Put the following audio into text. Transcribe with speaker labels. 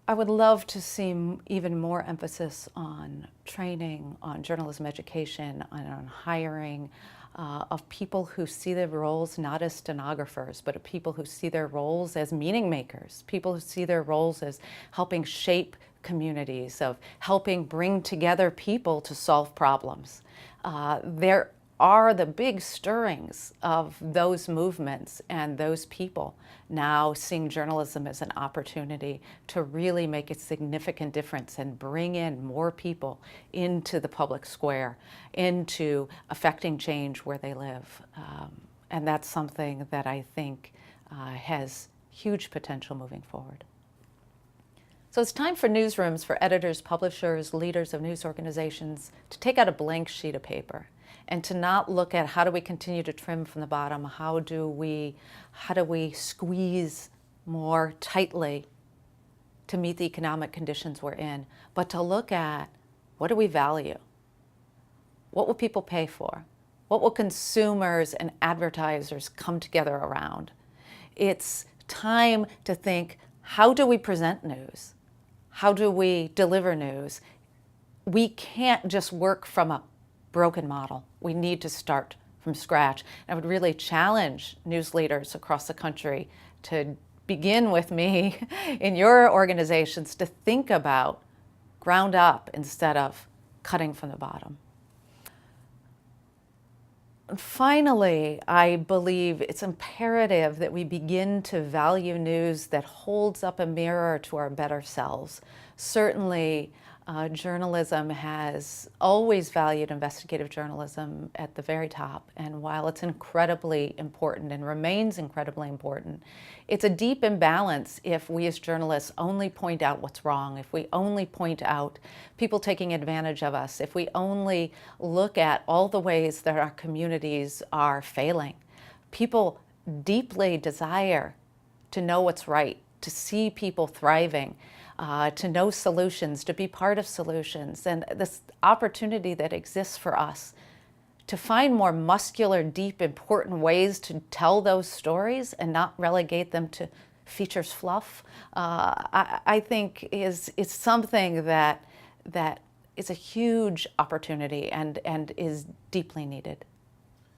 Speaker 1: I would love to see even more emphasis on training, on journalism education, on hiring of people who see their roles not as stenographers, but of people who see their roles as meaning makers, people who see their roles as helping shape communities, of helping bring together people to solve problems. There are the big stirrings of those movements and those people now seeing journalism as an opportunity to really make a significant difference and bring in more people into the public square, into affecting change where they live. And that's something that I think has huge potential moving forward. So it's time for newsrooms, for editors, publishers, leaders of news organizations to take out a blank sheet of paper and to not look at how do we continue to trim from the bottom, how do we squeeze more tightly to meet the economic conditions we're in, but to look at what do we value? What will people pay for? What will consumers and advertisers come together around? It's time to think, how do we present news? How do we deliver news? We can't just work from a broken model. We need to start from scratch. I would really challenge news leaders across the country to begin with me in your organizations to think about ground up instead of cutting from the bottom. And finally, I believe it's imperative that we begin to value news that holds up a mirror to our better selves. Certainly, journalism has always valued investigative journalism at the very top, and while it's incredibly important and remains incredibly important, it's a deep imbalance if we as journalists only point out what's wrong, if we only point out people taking advantage of us, if we only look at all the ways that our communities are failing. People deeply desire to know what's right, to see people thriving, to know solutions, to be part of solutions, and this opportunity that exists for us to find more muscular, deep, important ways to tell those stories and not relegate them to features fluff, I think is something that is a huge opportunity and is deeply needed.